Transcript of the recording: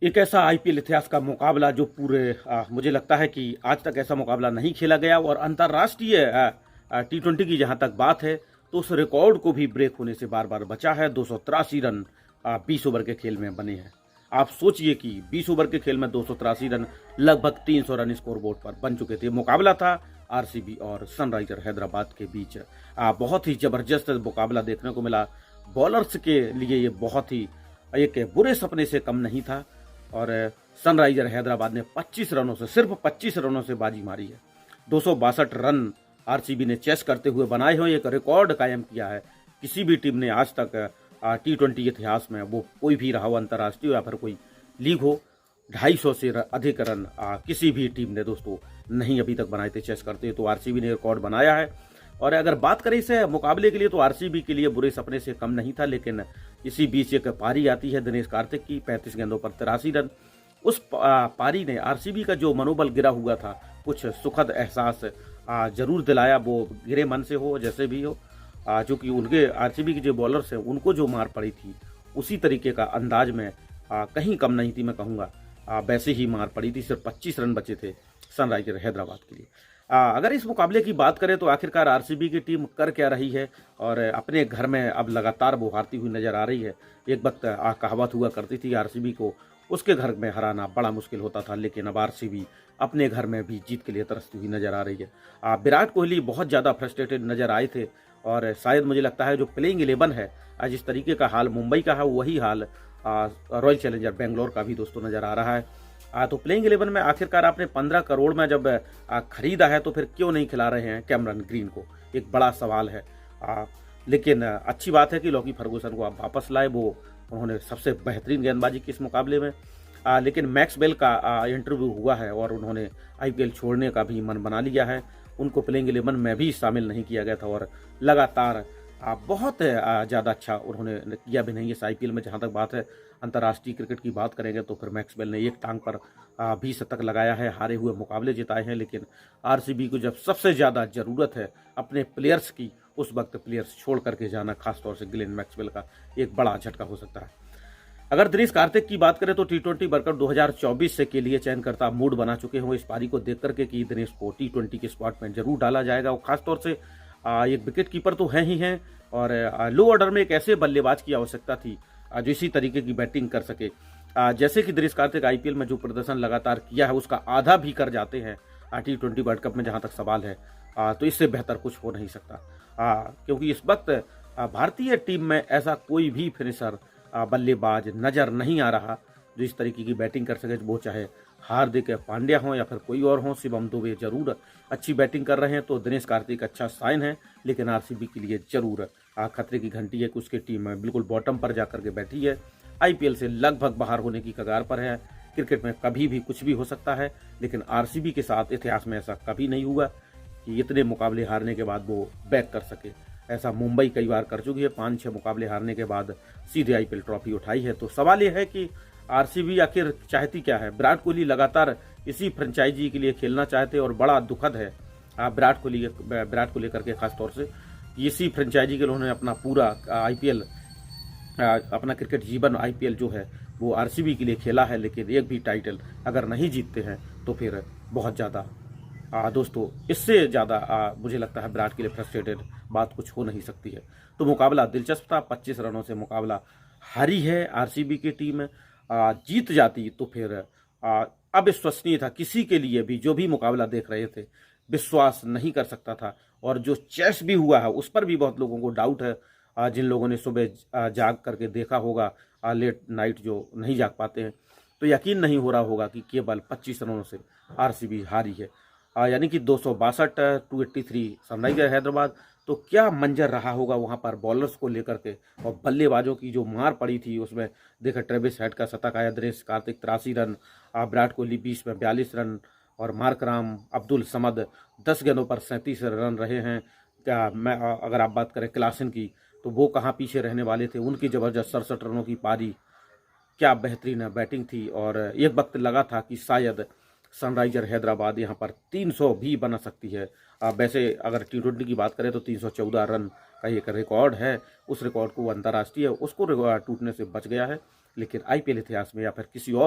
एक ऐसा आईपीएल इतिहास का मुकाबला जो पूरे मुझे लगता है कि आज तक ऐसा मुकाबला नहीं खेला गया और अंतर्राष्ट्रीय टी20 की जहां तक बात है तो उस रिकॉर्ड को भी ब्रेक होने से बार बार बचा है। 283 रन 20 ओवर के खेल में बने हैं। आप सोचिए कि 20 ओवर के खेल में 283 रन लगभग 300 रन स्कोरबोर्ड पर बन चुके थे। मुकाबला था आरसीबी और सनराइजर हैदराबाद के बीच। बहुत ही जबरदस्त मुकाबला देखने को मिला। बॉलर्स के लिए ये बहुत ही एक बुरे सपने से कम नहीं था और सनराइजर हैदराबाद ने 25 रनों से सिर्फ 25 रनों से बाजी मारी है। 262 रन आरसीबी ने चेस करते हुए बनाए हुए एक रिकॉर्ड कायम किया है। किसी भी टीम ने आज तक टी20 इतिहास में, वो कोई भी रहा हो, अंतर्राष्ट्रीय या फिर कोई लीग हो, 250 से अधिक रन किसी भी टीम ने दोस्तों नहीं अभी तक बनाए थे चेस करते। तो आरसीबी ने रिकॉर्ड बनाया है। और अगर बात करें इसे मुकाबले के लिए तो आरसीबी के लिए बुरे सपने से कम नहीं था। लेकिन इसी बीच एक पारी आती है दिनेश कार्तिक की, 35 गेंदों पर 83 रन। उस पारी ने आरसीबी का जो मनोबल गिरा हुआ था, कुछ सुखद एहसास जरूर दिलाया। वो गिरे मन से हो जैसे भी हो, जो कि उनके आरसीबी के जो बॉलर्स हैं उनको जो मार पड़ी थी उसी तरीके का अंदाज में कहीं कम नहीं थी। मैं कहूँगा वैसे ही मार पड़ी थी। सिर्फ 25 रन बचे थे सनराइजर हैदराबाद के लिए। अगर इस मुकाबले की बात करें तो आखिरकार आरसीबी की टीम कर क्या रही है और अपने घर में अब लगातार वो हारती हुई नजर आ रही है। एक वक्त कहावत हुआ करती थी आरसीबी को उसके घर में हराना बड़ा मुश्किल होता था, लेकिन अब आरसीबी अपने घर में भी जीत के लिए तरसती हुई नजर आ रही है। विराट कोहली बहुत ज़्यादा फ्रस्ट्रेटेड नजर आए थे और शायद मुझे लगता है जो प्लेइंग 11 है, आज जिस तरीके का हाल मुंबई का है वही हाल रॉयल चैलेंजर बेंगलोर का भी दोस्तों नजर आ रहा है। तो प्लेइंग 11 में आखिरकार आपने 15 करोड़ में जब खरीदा है तो फिर क्यों नहीं खिला रहे हैं कैमरन ग्रीन को, एक बड़ा सवाल है। लेकिन अच्छी बात है कि लॉकी फर्गूसन को आप वापस लाए। वो उन्होंने सबसे बेहतरीन गेंदबाजी की इस मुकाबले में। लेकिन मैक्सवेल का इंटरव्यू हुआ है और उन्होंने आईपीएल छोड़ने का भी मन बना लिया है। उनको प्लेइंग 11 में भी शामिल नहीं किया गया था और लगातार बहुत ज़्यादा अच्छा उन्होंने किया भी नहीं इस आईपीएल में। जहाँ तक बात है अंतर्राष्ट्रीय क्रिकेट की बात करेंगे तो फिर मैक्सवेल ने एक टांग पर भी शतक लगाया है, हारे हुए मुकाबले जिताए हैं। लेकिन आरसीबी को जब सबसे ज़्यादा ज़रूरत है अपने प्लेयर्स की, उस वक्त प्लेयर्स छोड़ करके जाना, खासतौर से ग्लेन मैक्सवेल का, एक बड़ा झटका हो सकता है। अगर दिनेश कार्तिक की बात करें तो टी20 वर्ल्ड कप 2024 से के लिए चयनकर्ता मूड बना चुके हैं इस पारी को देख करके कि दिनेश को टी20 के स्पॉट में जरूर डाला जाएगा। और खासतौर से एक विकेट कीपर तो हैं ही हैं और लो ऑर्डर में एक ऐसे बल्लेबाज की आवश्यकता थी जो इसी तरीके की बैटिंग कर सके। जैसे कि दिनेश कार्तिक आईपीएल में जो प्रदर्शन लगातार किया है उसका आधा भी कर जाते हैं टी20 वर्ल्ड कप में, जहां तक सवाल है तो इससे बेहतर कुछ हो नहीं सकता। क्योंकि इस वक्त भारतीय टीम में ऐसा कोई भी फिनिशर बल्लेबाज नजर नहीं आ रहा जो इस तरीके की बैटिंग कर सके। वो चाहे हार्दिक पांड्या हो या फिर कोई और हो, शिवम दुबे जरूर अच्छी बैटिंग कर रहे हैं तो दिनेश कार्तिक अच्छा साइन है। लेकिन आरसीबी के लिए जरूर खतरे की घंटी है कि उसकी टीम बिल्कुल बॉटम पर जाकर के बैठी है, आईपीएल से लगभग बाहर होने की कगार पर है। क्रिकेट में कभी भी कुछ भी हो सकता है, लेकिन आरसीबी के साथ इतिहास में ऐसा कभी नहीं हुआ कि इतने मुकाबले हारने के बाद वो बैक कर सके। ऐसा मुंबई कई बार कर चुकी है, 5-6 मुकाबले हारने के बाद सीधे आईपीएल ट्रॉफी उठाई है। तो सवाल यह है कि आरसीबी आखिर चाहती क्या है। विराट कोहली लगातार इसी फ्रेंचाइजी के लिए खेलना चाहते और बड़ा दुखद है विराट को लेकर के, खासतौर से इसी फ्रेंचाइजी के लिए उन्होंने अपना पूरा आईपीएल, अपना क्रिकेट जीवन आईपीएल जो है वो आरसीबी के लिए खेला है। लेकिन एक भी टाइटल अगर नहीं जीतते हैं तो फिर बहुत ज़्यादा दोस्तों इससे ज़्यादा मुझे लगता है विराट के लिए फ्रस्ट्रेटेड बात कुछ हो नहीं सकती है। तो मुकाबला दिलचस्प था, 25 रनों से मुकाबला हारी है आरसीबी की टीम। जीत जाती तो फिर अविश्वसनीय था किसी के लिए भी, जो भी मुकाबला देख रहे थे विश्वास नहीं कर सकता था। और जो चेस भी हुआ है उस पर भी बहुत लोगों को डाउट है। जिन लोगों ने सुबह जाग करके देखा होगा, लेट नाइट जो नहीं जाग पाते हैं, तो यकीन नहीं हो रहा होगा कि केवल 25 रनों से आरसीबी हारी है। यानी कि 262 283 सनराइजर हैदराबाद। तो क्या मंजर रहा होगा वहां पर बॉलर्स को लेकर के और बल्लेबाजों की जो मार पड़ी थी उसमें देखा ट्रेविस हेड का शतक आया, दिनेश कार्तिक 83 रन, विराट कोहली 20 में 42 रन और मार्कराम अब्दुल समद 10 गेंदों पर 37 रन रहे हैं। क्या मैं अगर आप बात करें क्लासन की तो वो कहाँ पीछे रहने वाले थे, उनकी जबरदस्त 67 रनों की पारी, क्या बेहतरीन बैटिंग थी। और एक वक्त लगा था कि शायद सनराइजर हैदराबाद यहाँ पर 300 भी बना सकती है। वैसे अगर टी20 की बात करें तो 314 रन का एक रिकॉर्ड है, उस रिकॉर्ड को अंतर्राष्ट्रीय उसको टूटने से बच गया है। लेकिन आईपीएल इतिहास में या फिर किसी और